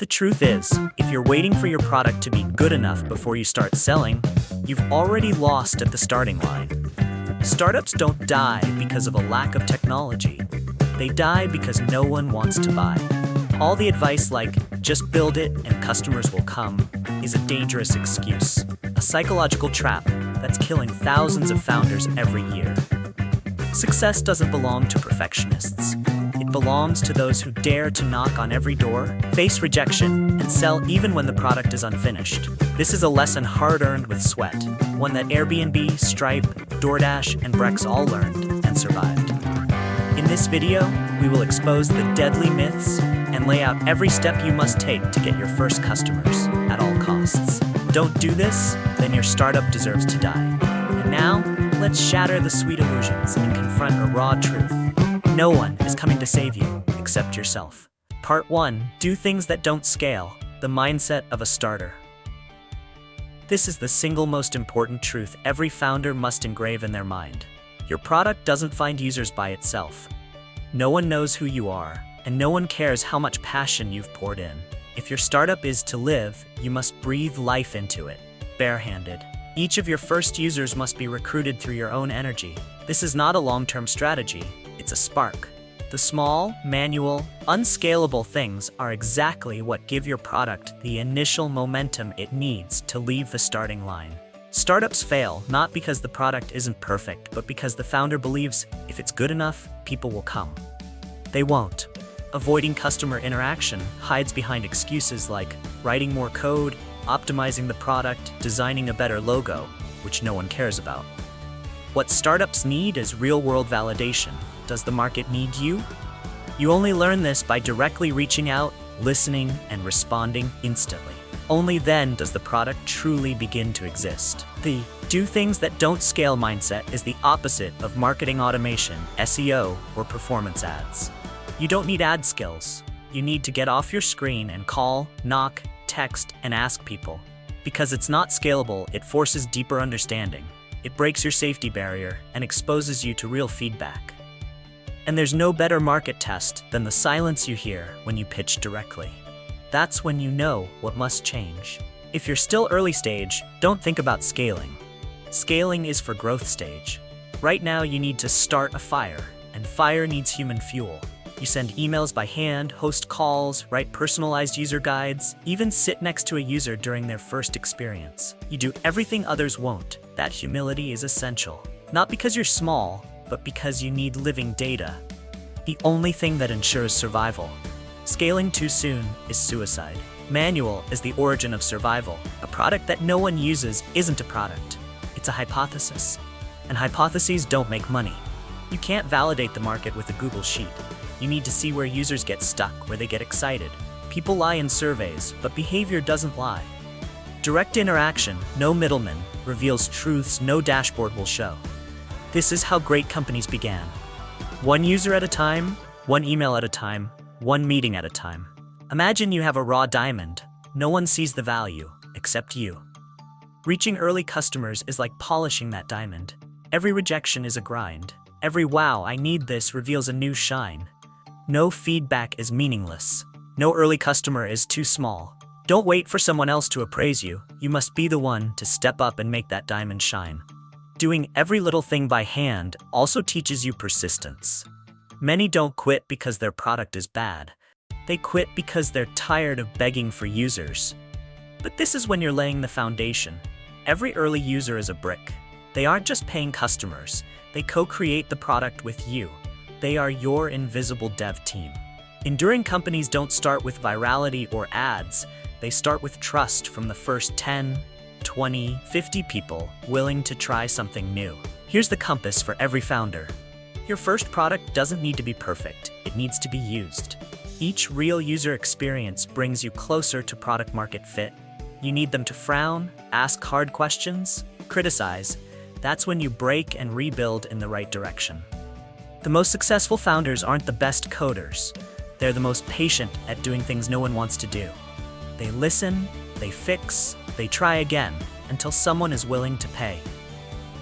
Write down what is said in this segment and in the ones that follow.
The truth is, if you're waiting for your product to be good enough before you start selling, you've already lost at the starting line. Startups don't die because of a lack of technology. They die because no one wants to buy. All the advice like, just build it and customers will come, is a dangerous excuse. A psychological trap that's killing thousands of founders every year. Success doesn't belong to perfectionists. It belongs to those who dare to knock on every door, face rejection, and sell even when the product is unfinished. This is a lesson hard-earned with sweat, one that Airbnb, Stripe, DoorDash, and Brex all learned and survived. In this video, we will expose the deadly myths and lay out every step you must take to get your first customers at all costs. Don't do this, then your startup deserves to die. And now, let's shatter the sweet illusions and confront a raw truth. No one is coming to save you, except yourself. Part 1. Do things that don't scale. The mindset of a starter. This is the single most important truth every founder must engrave in their mind. Your product doesn't find users by itself. No one knows who you are, and no one cares how much passion you've poured in. If your startup is to live, you must breathe life into it, barehanded. Each of your first users must be recruited through your own energy. This is not a long-term strategy. It's a spark. The small, manual, unscalable things are exactly what give your product the initial momentum it needs to leave the starting line. Startups fail not because the product isn't perfect, but because the founder believes if it's good enough, people will come. They won't. Avoiding customer interaction hides behind excuses like writing more code, optimizing the product, designing a better logo, which no one cares about. What startups need is real-world validation. Does the market need you? You only learn this by directly reaching out, listening, and responding instantly. Only then does the product truly begin to exist. The do things that don't scale mindset is the opposite of marketing automation, SEO, or performance ads. You don't need ad skills. You need to get off your screen and call, knock, text, and ask people. Because it's not scalable, it forces deeper understanding. It breaks your safety barrier and exposes you to real feedback. And there's no better market test than the silence you hear when you pitch directly. That's when you know what must change. If you're still early stage, don't think about scaling. Scaling is for growth stage. Right now you need to start a fire, and fire needs human fuel. You send emails by hand, host calls, write personalized user guides, even sit next to a user during their first experience. You do everything others won't. That humility is essential. Not because you're small, but because you need living data. The only thing that ensures survival. Scaling too soon is suicide. Manual is the origin of survival. A product that no one uses isn't a product. It's a hypothesis. And hypotheses don't make money. You can't validate the market with a Google sheet. You need to see where users get stuck, where they get excited. People lie in surveys, but behavior doesn't lie. Direct interaction, no middleman, reveals truths no dashboard will show. This is how great companies began. One user at a time, one email at a time, one meeting at a time. Imagine you have a raw diamond. No one sees the value, except you. Reaching early customers is like polishing that diamond. Every rejection is a grind. Every wow, I need this reveals a new shine. No feedback is meaningless. No early customer is too small. Don't wait for someone else to appraise you. You must be the one to step up and make that diamond shine. Doing every little thing by hand also teaches you persistence. Many don't quit because their product is bad. They quit because they're tired of begging for users. But this is when you're laying the foundation. Every early user is a brick. They aren't just paying customers. They co-create the product with you. They are your invisible dev team. Enduring companies don't start with virality or ads. They start with trust from the first 10, 20, 50 people willing to try something new. Here's the compass for every founder. Your first product doesn't need to be perfect. It needs to be used. Each real user experience brings you closer to product market fit. You need them to frown, ask hard questions, criticize. That's when you break and rebuild in the right direction. The most successful founders aren't the best coders. They're the most patient at doing things no one wants to do. They listen, they fix, they try again, until someone is willing to pay.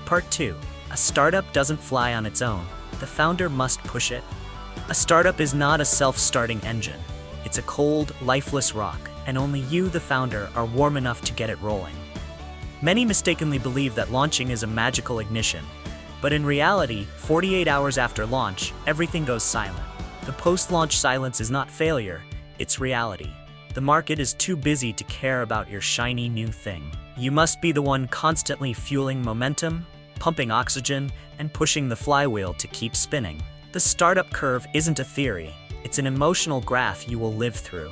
Part 2. A startup doesn't fly on its own. The founder must push it. A startup is not a self-starting engine. It's a cold, lifeless rock, and only you, the founder, are warm enough to get it rolling. Many mistakenly believe that launching is a magical ignition, but in reality, 48 hours after launch, everything goes silent. The post-launch silence is not failure, it's reality. The market is too busy to care about your shiny new thing. You must be the one constantly fueling momentum, pumping oxygen, and pushing the flywheel to keep spinning. The startup curve isn't a theory, it's an emotional graph you will live through.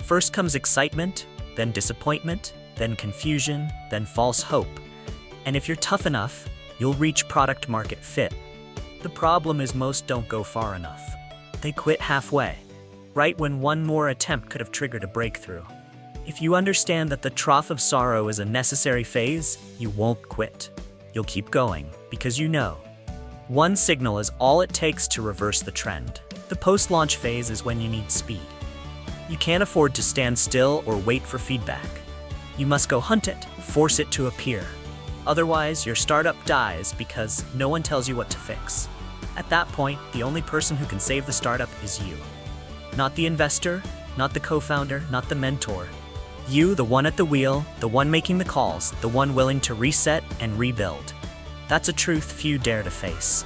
First comes excitement, then disappointment, then confusion, then false hope. And if you're tough enough, you'll reach product market fit. The problem is most don't go far enough. They quit halfway, right when one more attempt could have triggered a breakthrough. If you understand that the trough of sorrow is a necessary phase, you won't quit. You'll keep going, because you know. One signal is all it takes to reverse the trend. The post-launch phase is when you need speed. You can't afford to stand still or wait for feedback. You must go hunt it, force it to appear. Otherwise, your startup dies because no one tells you what to fix. At that point, the only person who can save the startup is you. Not the investor, not the co-founder, not the mentor. You, the one at the wheel, the one making the calls, the one willing to reset and rebuild. That's a truth few dare to face.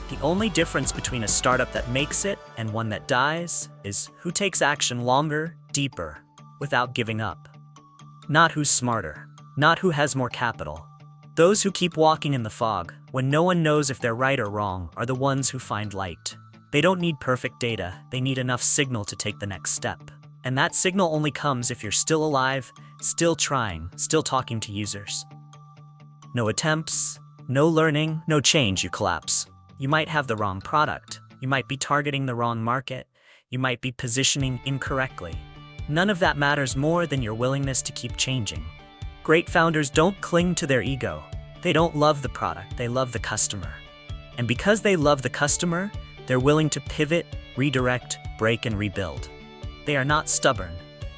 The only difference between a startup that makes it and one that dies is who takes action longer, deeper, without giving up. Not who's smarter, not who has more capital. Those who keep walking in the fog, when no one knows if they're right or wrong, are the ones who find light. They don't need perfect data, they need enough signal to take the next step. And that signal only comes if you're still alive, still trying, still talking to users. No attempts, no learning, no change, you collapse. You might have the wrong product, you might be targeting the wrong market, you might be positioning incorrectly. None of that matters more than your willingness to keep changing. Great founders don't cling to their ego. They don't love the product, they love the customer. And because they love the customer, they're willing to pivot, redirect, break, and rebuild. They are not stubborn.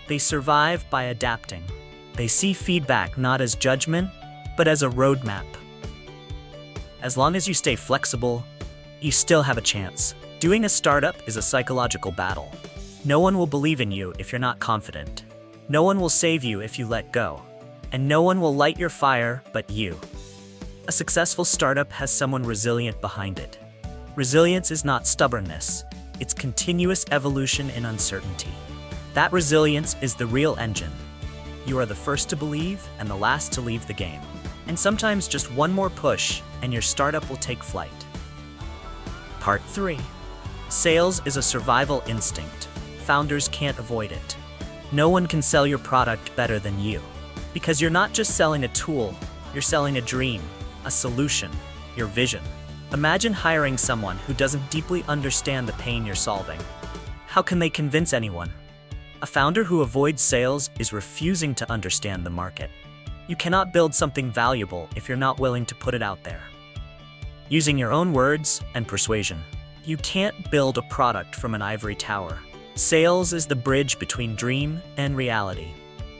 They survive by adapting. They see feedback not as judgment, but as a roadmap. As long as you stay flexible, you still have a chance. Doing a startup is a psychological battle. No one will believe in you if you're not confident. No one will save you if you let go. And no one will light your fire but you. A successful startup has someone resilient behind it. Resilience is not stubbornness, it's continuous evolution in uncertainty. That resilience is the real engine. You are the first to believe and the last to leave the game. And sometimes just one more push and your startup will take flight. Part 3. Sales is a survival instinct. Founders can't avoid it. No one can sell your product better than you. Because you're not just selling a tool, you're selling a dream, a solution, your vision. Imagine hiring someone who doesn't deeply understand the pain you're solving. How can they convince anyone? A founder who avoids sales is refusing to understand the market. You cannot build something valuable if you're not willing to put it out there. Using your own words and persuasion. You can't build a product from an ivory tower. Sales is the bridge between dream and reality.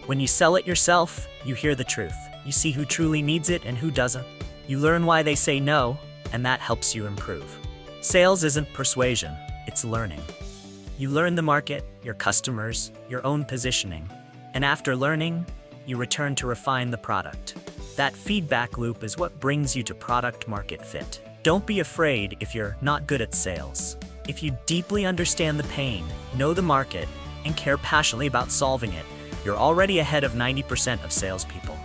When you sell it yourself, you hear the truth. You see who truly needs it and who doesn't. You learn why they say no, and that helps you improve. Sales isn't persuasion, it's learning. You learn the market, your customers, your own positioning. And after learning, you return to refine the product. That feedback loop is what brings you to product market fit. Don't be afraid if you're not good at sales. If you deeply understand the pain, know the market, and care passionately about solving it, you're already ahead of 90% of salespeople.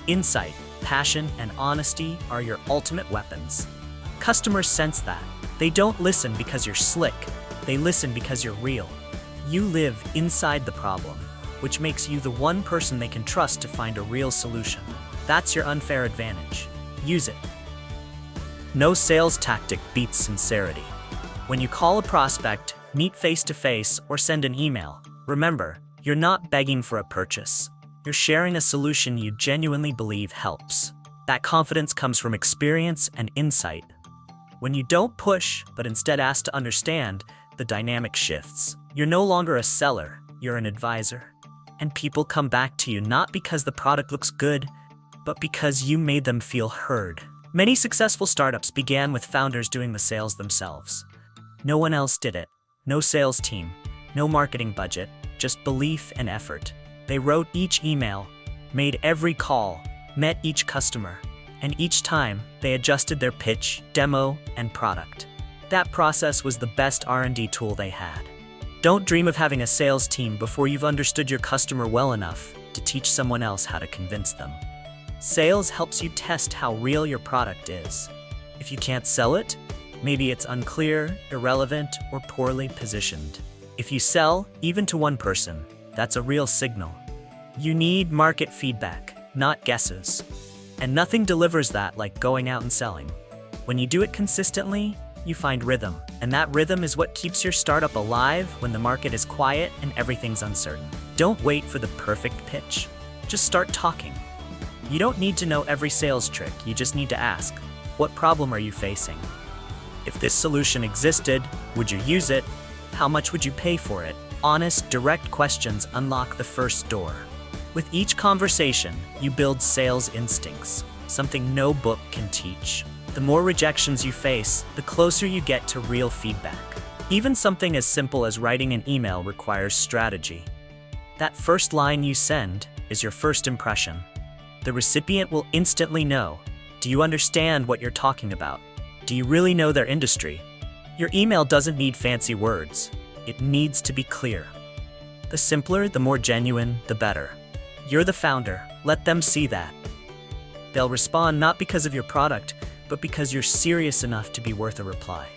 Insight, passion, and honesty are your ultimate weapons. Customers sense that. They don't listen because you're slick. They listen because you're real. You live inside the problem, which makes you the one person they can trust to find a real solution. That's your unfair advantage. Use it. No sales tactic beats sincerity. When you call a prospect, meet face-to-face, or send an email, remember, you're not begging for a purchase. You're sharing a solution you genuinely believe helps. That confidence comes from experience and insight. When you don't push, but instead ask to understand, the dynamic shifts. You're no longer a seller, you're an advisor. And people come back to you not because the product looks good, but because you made them feel heard. Many successful startups began with founders doing the sales themselves. No one else did it. No sales team, no marketing budget, just belief and effort. They wrote each email, made every call, met each customer, and each time they adjusted their pitch, demo, and product. That process was the best R&D tool they had. Don't dream of having a sales team before you've understood your customer well enough to teach someone else how to convince them. Sales helps you test how real your product is. If you can't sell it, maybe it's unclear, irrelevant, or poorly positioned. If you sell, even to one person, that's a real signal. You need market feedback, not guesses. And nothing delivers that like going out and selling. When you do it consistently, you find rhythm. And that rhythm is what keeps your startup alive when the market is quiet and everything's uncertain. Don't wait for the perfect pitch. Just start talking. You don't need to know every sales trick, you just need to ask, what problem are you facing? If this solution existed, would you use it? How much would you pay for it? Honest, direct questions unlock the first door. With each conversation, you build sales instincts, something no book can teach. The more rejections you face, the closer you get to real feedback. Even something as simple as writing an email requires strategy. That first line you send is your first impression. The recipient will instantly know, do you understand what you're talking about? Do you really know their industry? Your email doesn't need fancy words. It needs to be clear. The simpler, the more genuine, the better. You're the founder. Let them see that. They'll respond not because of your product, but because you're serious enough to be worth a reply.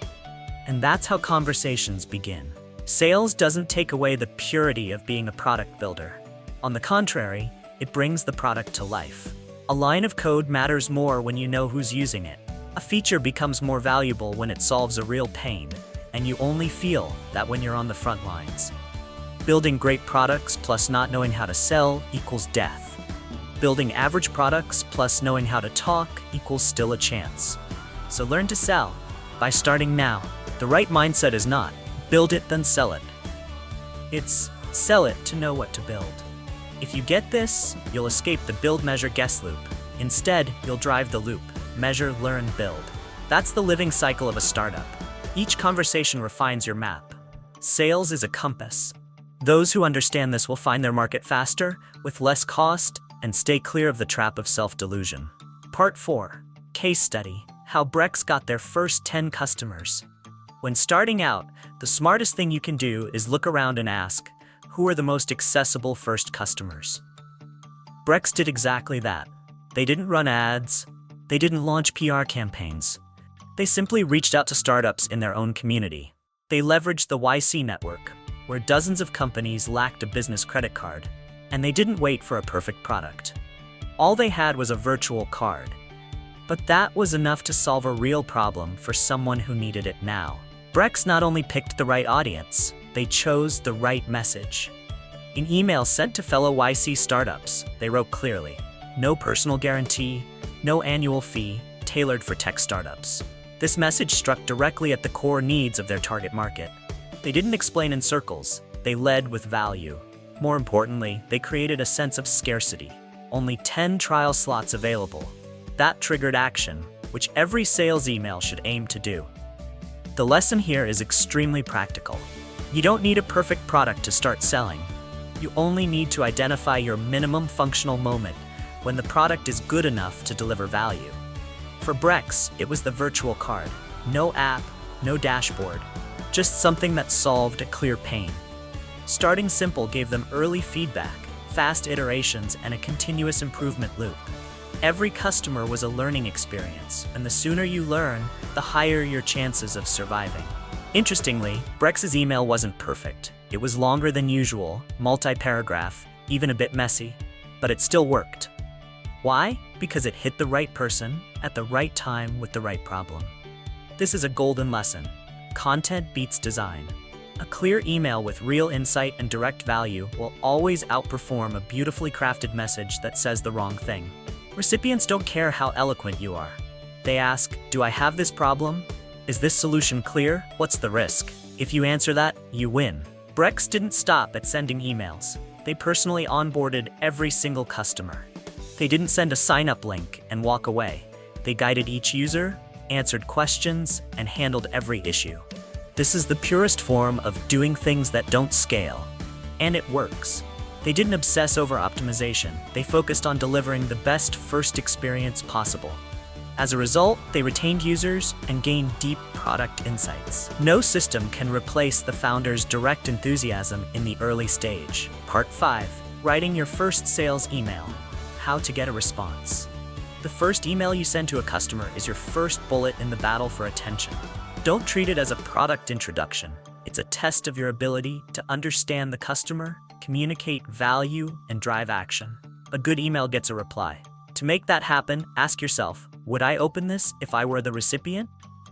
And that's how conversations begin. Sales doesn't take away the purity of being a product builder. On the contrary, it brings the product to life. A line of code matters more when you know who's using it. A feature becomes more valuable when it solves a real pain, and you only feel that when you're on the front lines. Building great products plus not knowing how to sell equals death. Building average products plus knowing how to talk equals still a chance. So learn to sell by starting now. The right mindset is not build it then sell it. It's sell it to know what to build. If you get this, you'll escape the build, measure, guess loop. Instead, you'll drive the loop. Measure, learn, build. That's the living cycle of a startup. Each conversation refines your map. Sales is a compass. Those who understand this will find their market faster, with less cost, and stay clear of the trap of self-delusion. Part 4. Case Study. How Brex got their first 10 customers. When starting out, the smartest thing you can do is look around and ask, who are the most accessible first customers? Brex did exactly that. They didn't run ads. They didn't launch PR campaigns. They simply reached out to startups in their own community. They leveraged the YC network, where dozens of companies lacked a business credit card, and they didn't wait for a perfect product. All they had was a virtual card. But that was enough to solve a real problem for someone who needed it now. Brex not only picked the right audience, they chose the right message. In emails sent to fellow YC startups, they wrote clearly, no personal guarantee, no annual fee, tailored for tech startups. This message struck directly at the core needs of their target market. They didn't explain in circles, they led with value. More importantly, they created a sense of scarcity. Only 10 trial slots available. That triggered action, which every sales email should aim to do. The lesson here is extremely practical. You don't need a perfect product to start selling. You only need to identify your minimum functional moment when the product is good enough to deliver value. For Brex, it was the virtual card. No app, no dashboard, just something that solved a clear pain. Starting simple gave them early feedback, fast iterations, and a continuous improvement loop. Every customer was a learning experience, and the sooner you learn, the higher your chances of surviving. Interestingly, Brex's email wasn't perfect. It was longer than usual, multi-paragraph, even a bit messy, but it still worked. Why? Because it hit the right person at the right time with the right problem. This is a golden lesson. Content beats design. A clear email with real insight and direct value will always outperform a beautifully crafted message that says the wrong thing. Recipients don't care how eloquent you are. They ask, do I have this problem? Is this solution clear? What's the risk? If you answer that, you win. Brex didn't stop at sending emails. They personally onboarded every single customer. They didn't send a sign-up link and walk away. They guided each user, answered questions, and handled every issue. This is the purest form of doing things that don't scale. And it works. They didn't obsess over optimization. They focused on delivering the best first experience possible. As a result, they retained users and gained deep product insights. No system can replace the founder's direct enthusiasm in the early stage. Part 5. Writing your first sales email. How to get a response. The first email you send to a customer is your first bullet in the battle for attention. Don't treat it as a product introduction. It's a test of your ability to understand the customer, communicate value, and drive action. A good email gets a reply. To make that happen, ask yourself, would I open this if I were the recipient?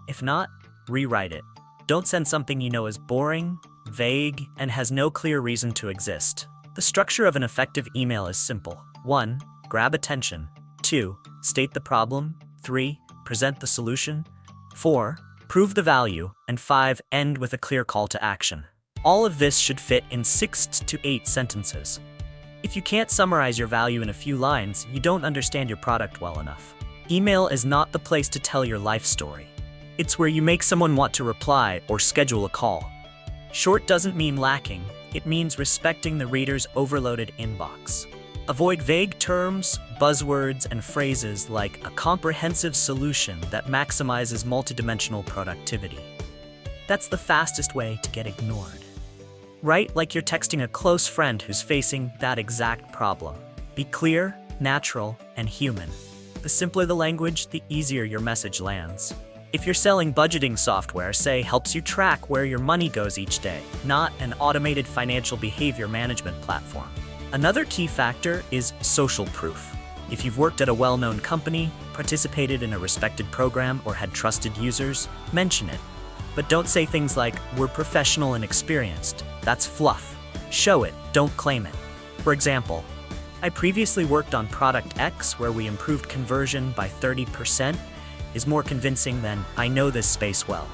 If not, rewrite it. Don't send something you know is boring, vague, and has no clear reason to exist. The structure of an effective email is simple. 1. Grab attention. 2. State the problem. 3. Present the solution. 4. Prove the value. And 5. End with a clear call to action. All of this should fit in 6 to 8 sentences. If you can't summarize your value in a few lines, you don't understand your product well enough. Email is not the place to tell your life story. It's where you make someone want to reply or schedule a call. Short doesn't mean lacking. It means respecting the reader's overloaded inbox. Avoid vague terms, buzzwords, and phrases like a comprehensive solution that maximizes multidimensional productivity. That's the fastest way to get ignored. Write like you're texting a close friend who's facing that exact problem. Be clear, natural, and human. The simpler the language, the easier your message lands. If you're selling budgeting software, say, helps you track where your money goes each day, not an automated financial behavior management platform. Another key factor is social proof. If you've worked at a well-known company, participated in a respected program, or had trusted users, mention it. But don't say things like, we're professional and experienced. That's fluff. Show it, don't claim it. For example, I previously worked on product X where we improved conversion by 30%, is more convincing than I know this space well.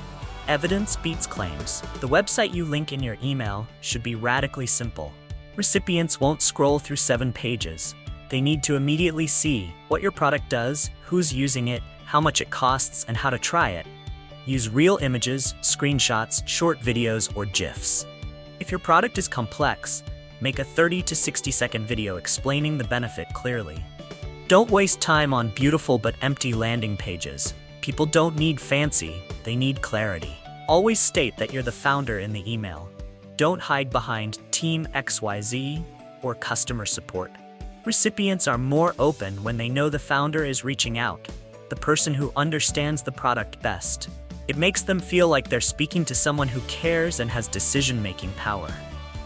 Evidence beats claims. The website you link in your email should be radically simple. Recipients won't scroll through 7 pages. They need to immediately see what your product does, who's using it, how much it costs, and how to try it. Use real images, screenshots, short videos, or GIFs. If your product is complex, make a 30 to 60-second video explaining the benefit clearly. Don't waste time on beautiful but empty landing pages. People don't need fancy, they need clarity. Always state that you're the founder in the email. Don't hide behind Team XYZ or customer support. Recipients are more open when they know the founder is reaching out, the person who understands the product best. It makes them feel like they're speaking to someone who cares and has decision-making power.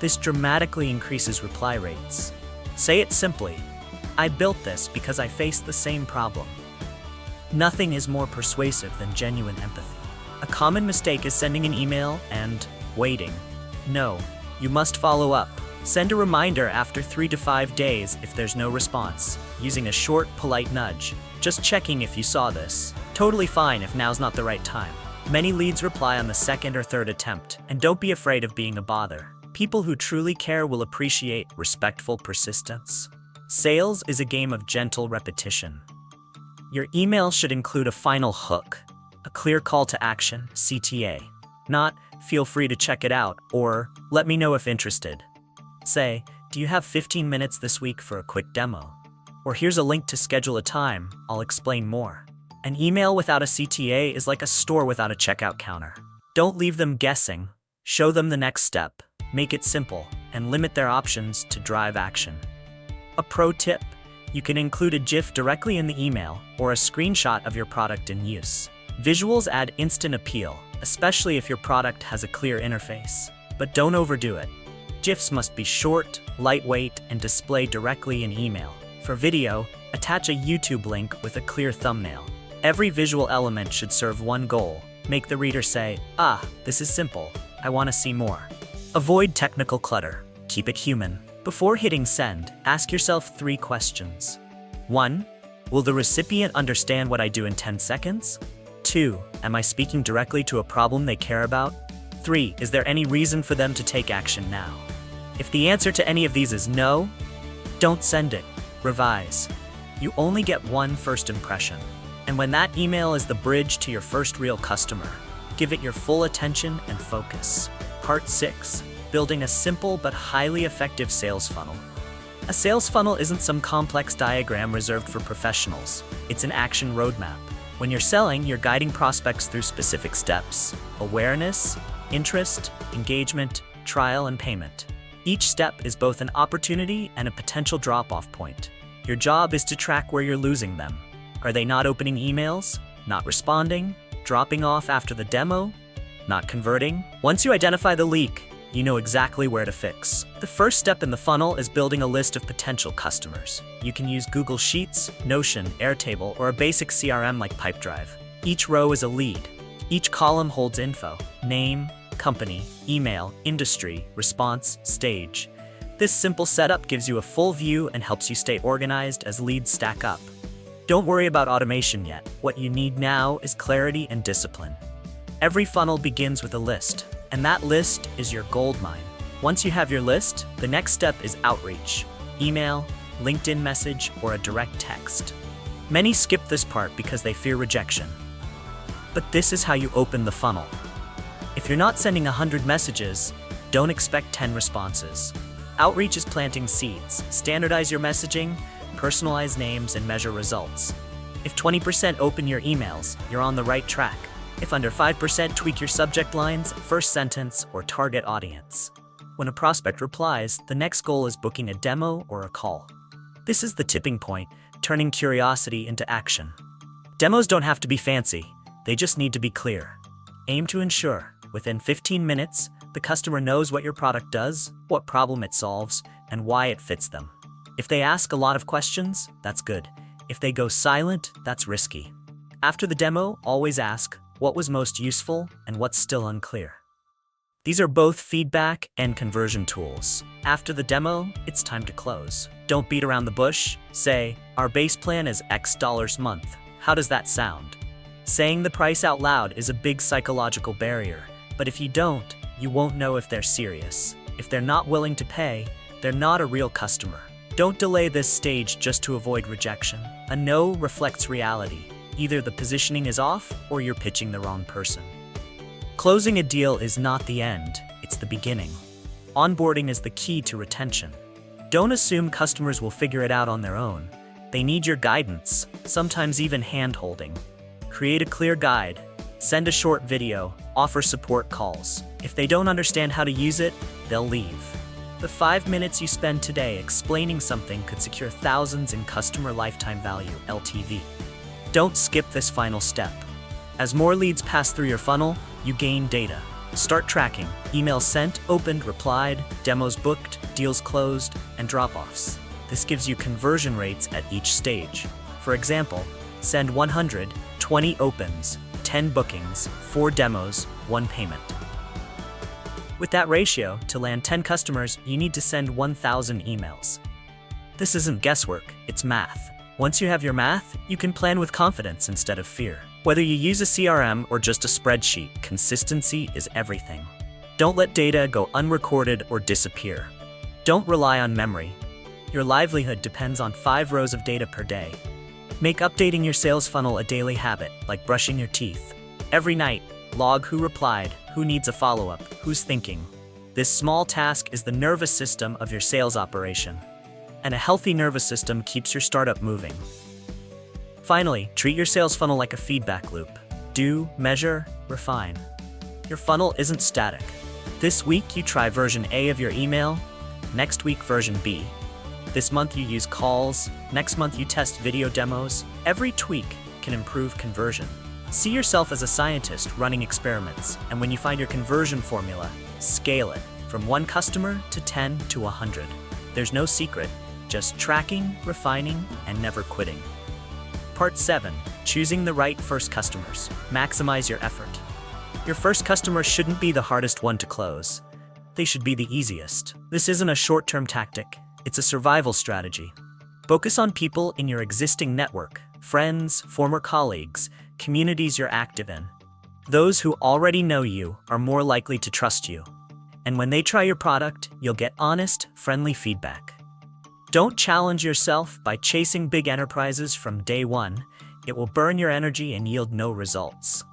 This dramatically increases reply rates. Say it simply. I built this because I faced the same problem. Nothing is more persuasive than genuine empathy. A common mistake is sending an email and waiting. No, you must follow up. Send a reminder after 3 to 5 days if there's no response, using a short, polite nudge. Just checking if you saw this. Totally fine if now's not the right time. Many leads reply on the 2nd or 3rd attempt, and don't be afraid of being a bother. People who truly care will appreciate respectful persistence. Sales is a game of gentle repetition. Your email should include a final hook, a clear call to action, CTA. Not, feel free to check it out, or let me know if interested. Say, do you have 15 minutes this week for a quick demo? Or here's a link to schedule a time, I'll explain more. An email without a CTA is like a store without a checkout counter. Don't leave them guessing. Show them the next step. Make it simple, and limit their options to drive action. A pro tip, you can include a GIF directly in the email or a screenshot of your product in use. Visuals add instant appeal, especially if your product has a clear interface. But don't overdo it. GIFs must be short, lightweight, and display directly in email. For video, attach a YouTube link with a clear thumbnail. Every visual element should serve one goal. Make the reader say, ah, this is simple. I want to see more. Avoid technical clutter. Keep it human. Before hitting send, ask yourself 3 questions. 1. Will the recipient understand what I do in 10 seconds? 2. Am I speaking directly to a problem they care about? 3. Is there any reason for them to take action now? If the answer to any of these is no, don't send it. Revise. You only get one first impression. And when that email is the bridge to your first real customer, give it your full attention and focus. Part 6. building a simple but highly effective sales funnel. A sales funnel isn't some complex diagram reserved for professionals. It's an action roadmap. When you're selling, you're guiding prospects through specific steps: awareness, interest, engagement, trial, and payment. Each step is both an opportunity and a potential drop-off point. Your job is to track where you're losing them. Are they not opening emails? Not responding? Dropping off after the demo? Not converting? Once you identify the leak, you know exactly where to fix. The first step in the funnel is building a list of potential customers. You can use Google Sheets, Notion, Airtable, or a basic CRM like Pipedrive. Each row is a lead. Each column holds info: name, company, email, industry, response, stage. This simple setup gives you a full view and helps you stay organized as leads stack up. Don't worry about automation yet. What you need now is clarity and discipline. Every funnel begins with a list, and that list is your goldmine. Once you have your list, the next step is outreach: email, LinkedIn message, or a direct text. Many skip this part because they fear rejection. But this is how you open the funnel. If you're not sending 100 messages, don't expect 10 responses. Outreach is planting seeds. Standardize your messaging, personalize names, and measure results. If 20% open your emails, you're on the right track. If under 5%, tweak your subject lines, first sentence, or target audience. When a prospect replies, the next goal is booking a demo or a call. This is the tipping point, turning curiosity into action. Demos don't have to be fancy, they just need to be clear. Aim to ensure, within 15 minutes, the customer knows what your product does, what problem it solves, and why it fits them. If they ask a lot of questions, that's good. If they go silent, that's risky. After the demo, always ask, what was most useful and what's still unclear? These are both feedback and conversion tools. After the demo, it's time to close. Don't beat around the bush. Say, our base plan is X dollars a month. How does that sound? Saying the price out loud is a big psychological barrier, but if you don't, you won't know if they're serious. If they're not willing to pay, they're not a real customer. Don't delay this stage just to avoid rejection. A no reflects reality. Either the positioning is off or you're pitching the wrong person. Closing a deal is not the end, it's the beginning. Onboarding is the key to retention. Don't assume customers will figure it out on their own. They need your guidance, sometimes even hand-holding. Create a clear guide, send a short video, offer support calls. If they don't understand how to use it, they'll leave. The 5 minutes you spend today explaining something could secure thousands in customer lifetime value, LTV. Don't skip this final step. As more leads pass through your funnel, you gain data. Start tracking: emails sent, opened, replied, demos booked, deals closed, and drop-offs. This gives you conversion rates at each stage. For example, send 100, 20 opens, 10 bookings, 4 demos, 1 payment. With that ratio, to land 10 customers, you need to send 1,000 emails. This isn't guesswork, it's math. Once you have your math, you can plan with confidence instead of fear. Whether you use a CRM or just a spreadsheet, consistency is everything. Don't let data go unrecorded or disappear. Don't rely on memory. Your livelihood depends on 5 rows of data per day. Make updating your sales funnel a daily habit, like brushing your teeth. Every night, log who replied, who needs a follow-up, who's thinking. This small task is the nervous system of your sales operation. And a healthy nervous system keeps your startup moving. Finally, treat your sales funnel like a feedback loop. Do, measure, refine. Your funnel isn't static. This week you try version A of your email, next week version B. This month you use calls, next month you test video demos. Every tweak can improve conversion. See yourself as a scientist running experiments, and when you find your conversion formula, scale it from 1 customer to 10 to 100. There's no secret, just tracking, refining, and never quitting. Part 7. Choosing the right first customers. Maximize your effort. Your first customer shouldn't be the hardest one to close. They should be the easiest. This isn't a short-term tactic, it's a survival strategy. Focus on people in your existing network, friends, former colleagues, communities you're active in. Those who already know you are more likely to trust you. And when they try your product, you'll get honest, friendly feedback. Don't challenge yourself by chasing big enterprises from day one. It will burn your energy and yield no results.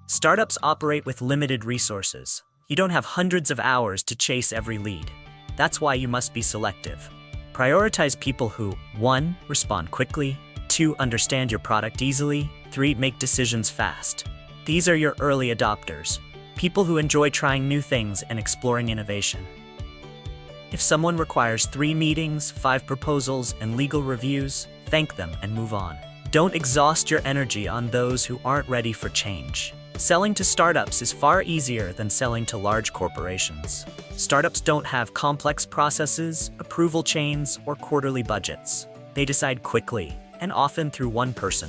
Startups operate with limited resources. You don't have hundreds of hours to chase every lead. That's why you must be selective. Prioritize people who 1. Respond quickly, 2. Understand your product easily, 3. Make decisions fast. These are your early adopters, people who enjoy trying new things and exploring innovation. If someone requires 3 meetings, 5 proposals, and legal reviews, thank them and move on. Don't exhaust your energy on those who aren't ready for change. Selling to startups is far easier than selling to large corporations. Startups don't have complex processes, approval chains, or quarterly budgets. They decide quickly, and often through one person.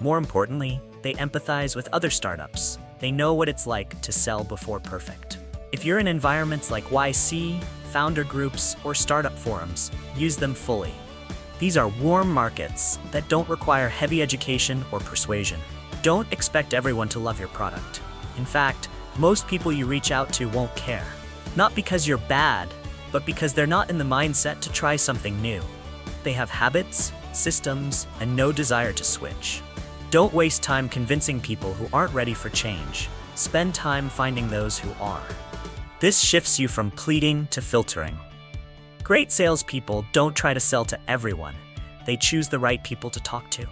More importantly, they empathize with other startups. They know what it's like to sell before perfect. If you're in environments like YC, founder groups, or startup forums, use them fully. These are warm markets that don't require heavy education or persuasion. Don't expect everyone to love your product. In fact, most people you reach out to won't care. Not because you're bad, but because they're not in the mindset to try something new. They have habits, systems, and no desire to switch. Don't waste time convincing people who aren't ready for change. Spend time finding those who are. This shifts you from pleading to filtering. Great salespeople don't try to sell to everyone. They choose the right people to talk to.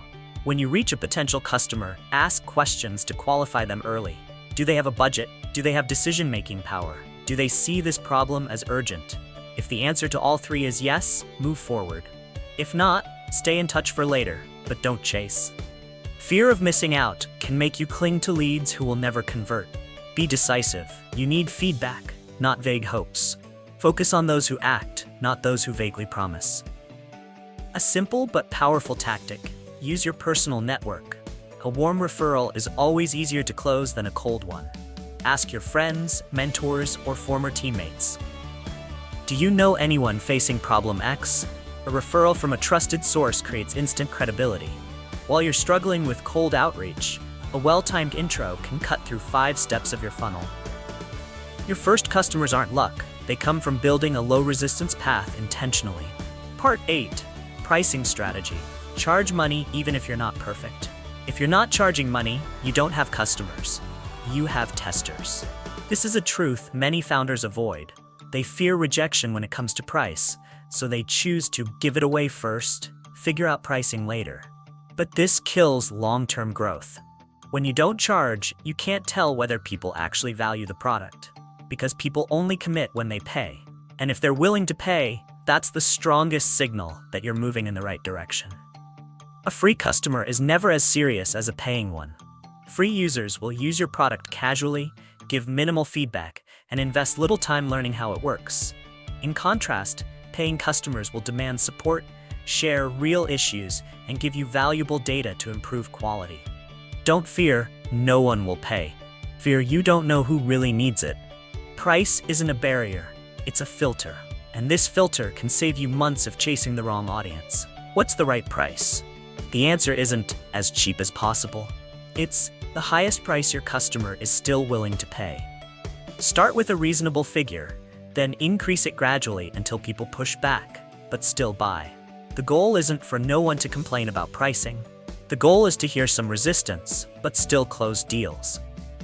When you reach a potential customer, ask questions to qualify them early. Do they have a budget? Do they have decision-making power? Do they see this problem as urgent? If the answer to all 3 is yes, move forward. If not, stay in touch for later, but don't chase. Fear of missing out can make you cling to leads who will never convert. Be decisive. You need feedback, not vague hopes. Focus on those who act, not those who vaguely promise. A simple but powerful tactic. Use your personal network. A warm referral is always easier to close than a cold one. Ask your friends, mentors, or former teammates. Do you know anyone facing problem X? A referral from a trusted source creates instant credibility. While you're struggling with cold outreach, a well-timed intro can cut through 5 steps of your funnel. Your first customers aren't luck. They come from building a low-resistance path intentionally. Part 8. Pricing strategy. Charge money even if you're not perfect. If you're not charging money, you don't have customers. You have testers. This is a truth many founders avoid. They fear rejection when it comes to price, so they choose to give it away first, figure out pricing later. But this kills long-term growth. When you don't charge, you can't tell whether people actually value the product, because people only commit when they pay. And if they're willing to pay, that's the strongest signal that you're moving in the right direction. A free customer is never as serious as a paying one. Free users will use your product casually, give minimal feedback, and invest little time learning how it works. In contrast, paying customers will demand support, share real issues, and give you valuable data to improve quality. Don't fear, no one will pay. Fear you don't know who really needs it. Price isn't a barrier, it's a filter. And this filter can save you months of chasing the wrong audience. What's the right price? The answer isn't as cheap as possible. It's the highest price your customer is still willing to pay. Start with a reasonable figure, then increase it gradually until people push back, but still buy. The goal isn't for no one to complain about pricing. The goal is to hear some resistance, but still close deals.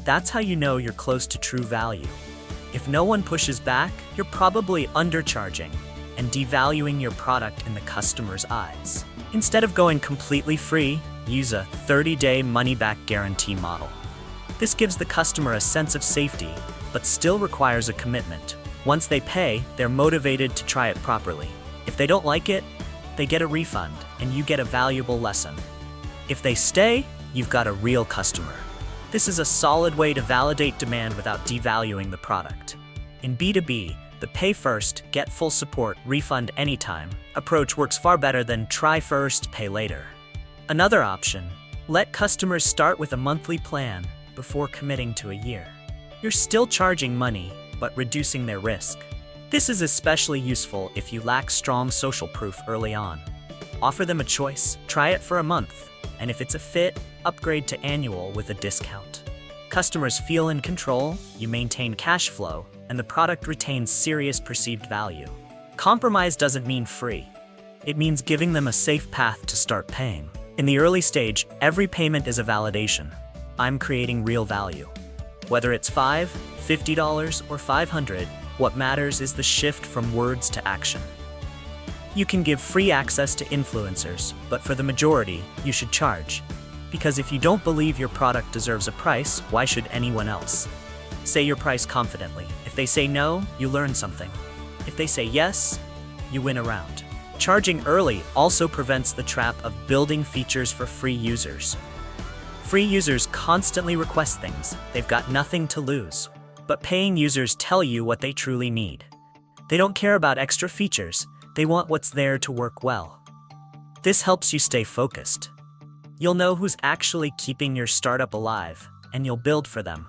That's how you know you're close to true value. If no one pushes back, you're probably undercharging and devaluing your product in the customer's eyes. Instead of going completely free, use a 30-day money-back guarantee model. This gives the customer a sense of safety, but still requires a commitment. Once they pay, they're motivated to try it properly. If they don't like it, they get a refund, and you get a valuable lesson. If they stay, you've got a real customer. This is a solid way to validate demand without devaluing the product. In B2B, the pay first, get full support, refund anytime approach works far better than try first, pay later. Another option, let customers start with a monthly plan before committing to a year. You're still charging money, but reducing their risk. This is especially useful if you lack strong social proof early on. Offer them a choice, try it for a month, and if it's a fit, upgrade to annual with a discount. Customers feel in control, you maintain cash flow, and the product retains serious perceived value. Compromise doesn't mean free. It means giving them a safe path to start paying. In the early stage, every payment is a validation. I'm creating real value. Whether it's $5, $50, or $500, what matters is the shift from words to action. You can give free access to influencers, but for the majority, you should charge. Because if you don't believe your product deserves a price, why should anyone else? Say your price confidently. If they say no, you learn something. If they say yes, you win a round. Charging early also prevents the trap of building features for free users. Free users constantly request things. They've got nothing to lose. But paying users tell you what they truly need. They don't care about extra features. They want what's there to work well. This helps you stay focused. You'll know who's actually keeping your startup alive, and you'll build for them.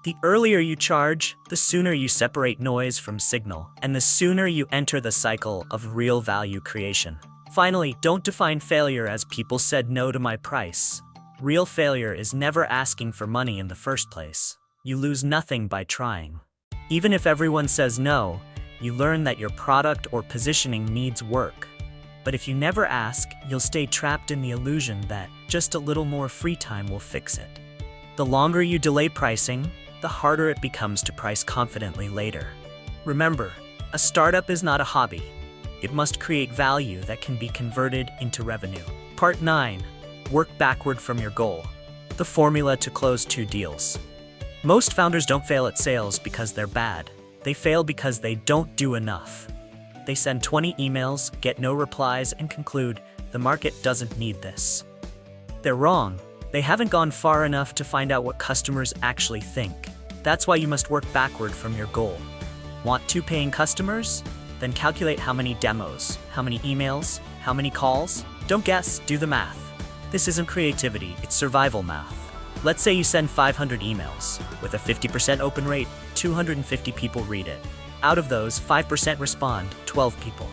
The earlier you charge, the sooner you separate noise from signal, and the sooner you enter the cycle of real value creation. Finally, don't define failure as people said no to my price. Real failure is never asking for money in the first place. You lose nothing by trying. Even if everyone says no, you learn that your product or positioning needs work. But if you never ask, you'll stay trapped in the illusion that just a little more free time will fix it. The longer you delay pricing, the harder it becomes to price confidently later. Remember, a startup is not a hobby. It must create value that can be converted into revenue. Part 9. Work backward from your goal. The formula to close 2 deals. Most founders don't fail at sales because they're bad. They fail because they don't do enough. They send 20 emails, get no replies, and conclude, the market doesn't need this. They're wrong. They haven't gone far enough to find out what customers actually think. That's why you must work backward from your goal. Want 2 paying customers? Then calculate how many demos, how many emails, how many calls. Don't guess, do the math. This isn't creativity, it's survival math. Let's say you send 500 emails. With a 50% open rate, 250 people read it. Out of those, 5% respond, 12 people.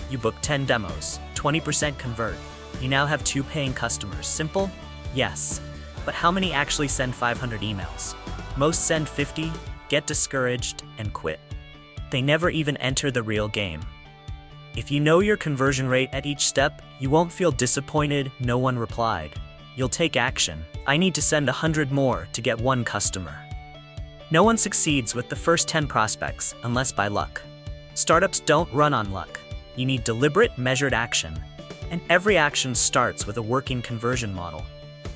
You book 10 demos, 20% convert. You now have 2 paying customers. Simple? Yes. But how many actually send 500 emails? Most send 50, get discouraged, and quit. They never even enter the real game. If you know your conversion rate at each step, you won't feel disappointed no one replied. You'll take action. I need to send 100 more to get 1 customer. No one succeeds with the first 10 prospects unless by luck. Startups don't run on luck. You need deliberate, measured action. And every action starts with a working conversion model.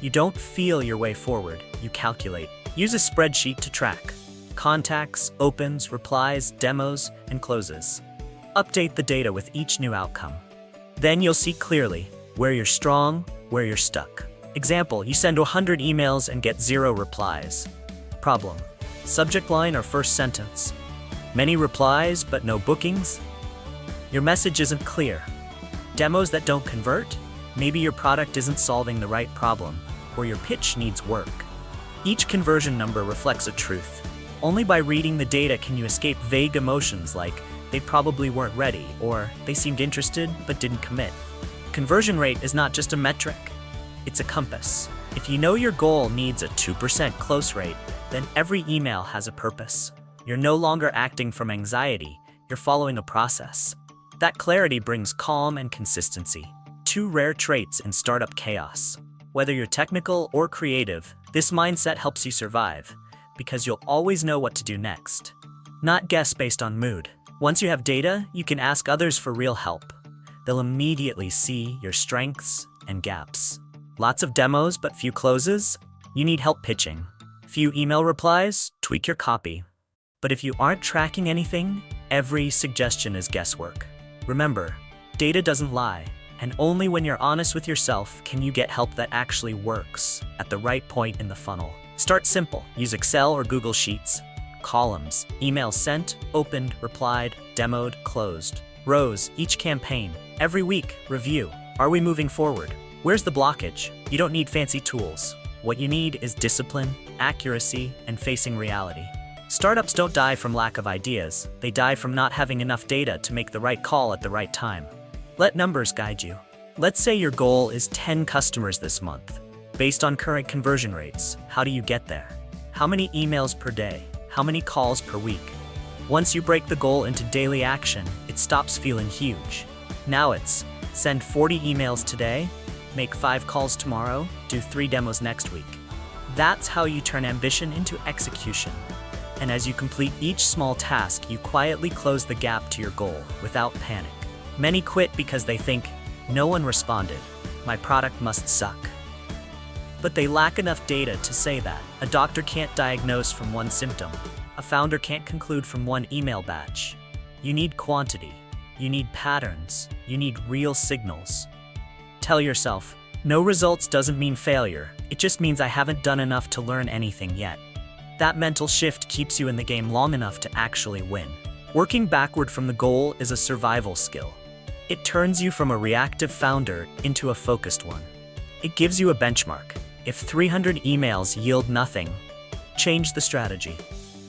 You don't feel your way forward, you calculate. Use a spreadsheet to track contacts, opens, replies, demos, and closes. Update the data with each new outcome. Then you'll see clearly where you're strong, where you're stuck. Example, you send 100 emails and get 0 replies. Problem: subject line or first sentence. Many replies but no bookings. Your message isn't clear. Demos that don't convert? Maybe your product isn't solving the right problem, or your pitch needs work. Each conversion number reflects a truth. Only by reading the data can you escape vague emotions like they probably weren't ready or they seemed interested but didn't commit. Conversion rate is not just a metric, it's a compass. If you know your goal needs a 2% close rate, then every email has a purpose. You're no longer acting from anxiety, you're following a process. That clarity brings calm and consistency, 2 rare traits in startup chaos. Whether you're technical or creative, this mindset helps you survive, because you'll always know what to do next. Not guess based on mood. Once you have data, you can ask others for real help. They'll immediately see your strengths and gaps. Lots of demos but few closes? You need help pitching. Few email replies? Tweak your copy. But if you aren't tracking anything, every suggestion is guesswork. Remember, data doesn't lie, and only when you're honest with yourself can you get help that actually works at the right point in the funnel. Start simple. Use Excel or Google Sheets. Columns: email sent, opened, replied, demoed, closed. Rows: each campaign. Every week, review. Are we moving forward? Where's the blockage? You don't need fancy tools. What you need is discipline, accuracy, and facing reality. Startups don't die from lack of ideas. They die from not having enough data to make the right call at the right time. Let numbers guide you. Let's say your goal is 10 customers this month. Based on current conversion rates, how do you get there? How many emails per day? How many calls per week? Once you break the goal into daily action, it stops feeling huge. Now it's send 40 emails today, make 5 calls tomorrow, do 3 demos next week. That's how you turn ambition into execution. And as you complete each small task, you quietly close the gap to your goal without panic. Many quit because they think, no one responded, my product must suck. But they lack enough data to say that. A doctor can't diagnose from one symptom. A founder can't conclude from one email batch. You need quantity. You need patterns. You need real signals. Tell yourself, no results doesn't mean failure. It just means I haven't done enough to learn anything yet. That mental shift keeps you in the game long enough to actually win. Working backward from the goal is a survival skill. It turns you from a reactive founder into a focused one. It gives you a benchmark. If 300 emails yield nothing, change the strategy.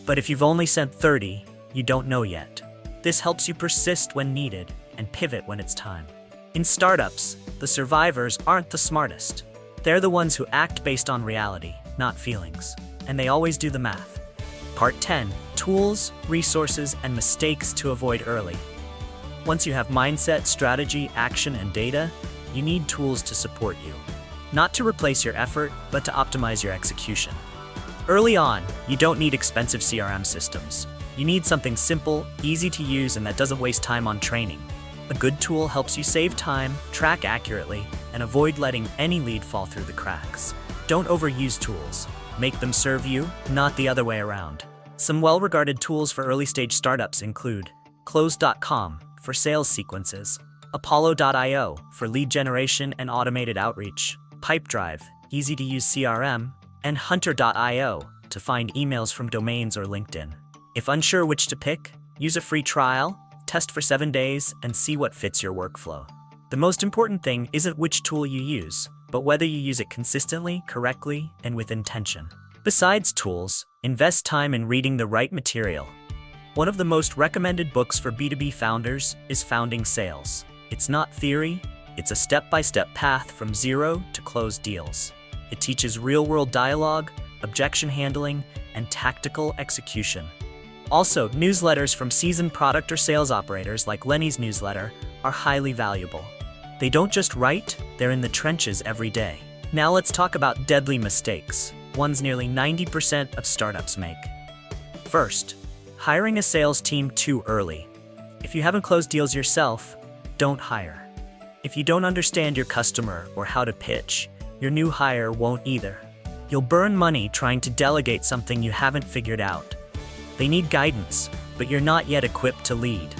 But if you've only sent 30, you don't know yet. This helps you persist when needed and pivot when it's time. In startups, the survivors aren't the smartest. They're the ones who act based on reality, not feelings. And they always do the math. Part 10, tools, resources, and mistakes to avoid early. Once you have mindset, strategy, action, and data, you need tools to support you. Not to replace your effort, but to optimize your execution. Early on, you don't need expensive CRM systems. You need something simple, easy to use, and that doesn't waste time on training. A good tool helps you save time, track accurately, and avoid letting any lead fall through the cracks. Don't overuse tools. Make them serve you, not the other way around. Some well-regarded tools for early-stage startups include Close.com for sales sequences, Apollo.io for lead generation and automated outreach, Pipedrive, easy-to-use CRM, and Hunter.io to find emails from domains or LinkedIn. If unsure which to pick, use a free trial, test for 7 days, and see what fits your workflow. The most important thing isn't which tool you use, but whether you use it consistently, correctly, and with intention. Besides tools, invest time in reading the right material. One of the most recommended books for B2B founders is Founding Sales. It's not theory, it's a step-by-step path from zero to closed deals. It teaches real-world dialogue, objection handling, and tactical execution. Also, newsletters from seasoned product or sales operators like Lenny's newsletter are highly valuable. They don't just write, they're in the trenches every day. Now let's talk about deadly mistakes, ones nearly 90% of startups make. First, hiring a sales team too early. If you haven't closed deals yourself, don't hire. If you don't understand your customer or how to pitch, your new hire won't either. You'll burn money trying to delegate something you haven't figured out. They need guidance, but you're not yet equipped to lead.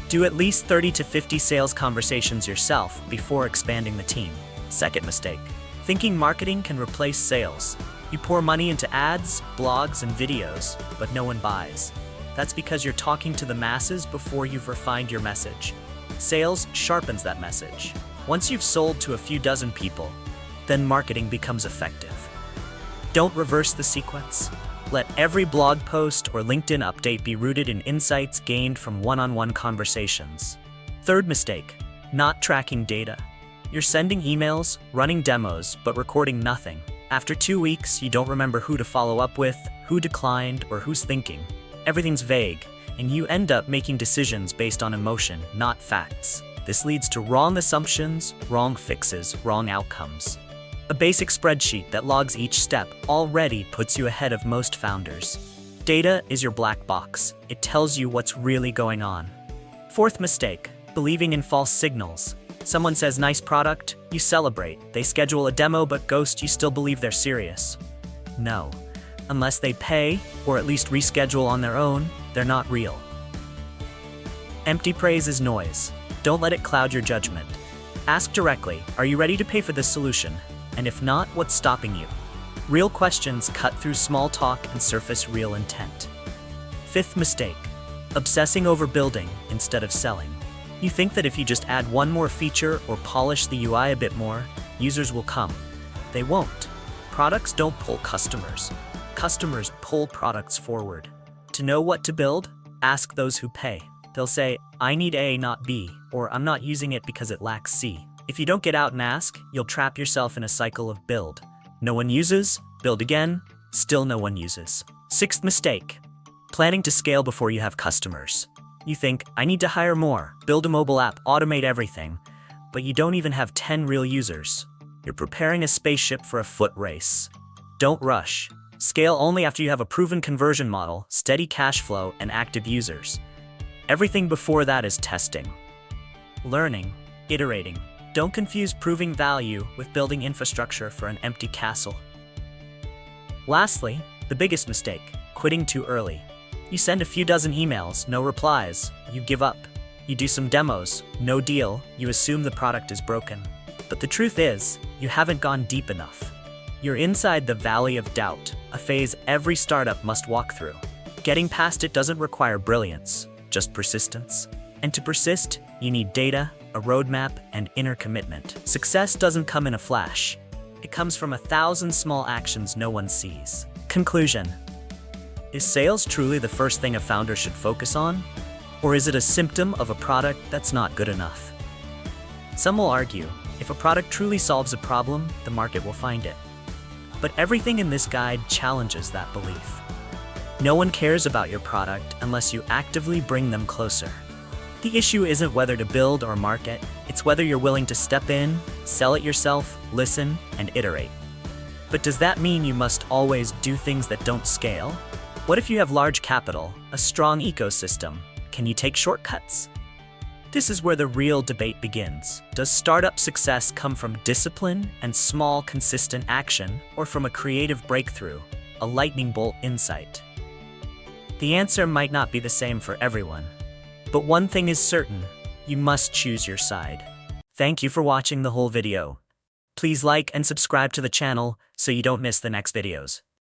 Do at least 30 to 50 sales conversations yourself before expanding the team. Second mistake, thinking marketing can replace sales. You pour money into ads, blogs, and videos, but no one buys. That's because you're talking to the masses before you've refined your message. Sales sharpens that message. Once you've sold to a few dozen people, then marketing becomes effective. Don't reverse the sequence. Let every blog post or LinkedIn update be rooted in insights gained from one-on-one conversations. Third mistake, not tracking data. You're sending emails, running demos, but recording nothing. After 2 weeks, you don't remember who to follow up with, who declined, or who's thinking. Everything's vague, and you end up making decisions based on emotion, not facts. This leads to wrong assumptions, wrong fixes, wrong outcomes. A basic spreadsheet that logs each step already puts you ahead of most founders. Data is your black box. It tells you what's really going on. Fourth mistake, believing in false signals. Someone says nice product, you celebrate. They schedule a demo but ghost, you still believe they're serious. No. Unless they pay, or at least reschedule on their own, they're not real. Empty praise is noise. Don't let it cloud your judgment. Ask directly, are you ready to pay for this solution? And if not, what's stopping you? Real questions cut through small talk and surface real intent. Fifth mistake, obsessing over building instead of selling. You think that if you just add one more feature or polish the UI a bit more, users will come. They won't. Products don't pull customers. Customers pull products forward. To know what to build, ask those who pay. They'll say, I need A, not B, or I'm not using it because it lacks C. If you don't get out and ask, you'll trap yourself in a cycle of build. No one uses, build again, still no one uses. Sixth mistake, planning to scale before you have customers. You think, I need to hire more, build a mobile app, automate everything, but you don't even have 10 real users. You're preparing a spaceship for a foot race. Don't rush. Scale only after you have a proven conversion model, steady cash flow, and active users. Everything before that is testing, learning, iterating. Don't confuse proving value with building infrastructure for an empty castle. Lastly, the biggest mistake, quitting too early. You send a few dozen emails, no replies, you give up. You do some demos, no deal, you assume the product is broken. But the truth is, you haven't gone deep enough. You're inside the valley of doubt, a phase every startup must walk through. Getting past it doesn't require brilliance, just persistence. And to persist, you need data, a roadmap, and inner commitment. Success doesn't come in a flash. It comes from 1,000 small actions no one sees. Conclusion. Is sales truly the first thing a founder should focus on? Or is it a symptom of a product that's not good enough? Some will argue, if a product truly solves a problem, the market will find it. But everything in this guide challenges that belief. No one cares about your product unless you actively bring them closer. The issue isn't whether to build or market, it's whether you're willing to step in, sell it yourself, listen, and iterate. But does that mean you must always do things that don't scale? What if you have large capital, a strong ecosystem? Can you take shortcuts? This is where the real debate begins. Does startup success come from discipline and small, consistent action, or from a creative breakthrough, a lightning bolt insight? The answer might not be the same for everyone. But one thing is certain, you must choose your side. Thank you for watching the whole video. Please like and subscribe to the channel so you don't miss the next videos.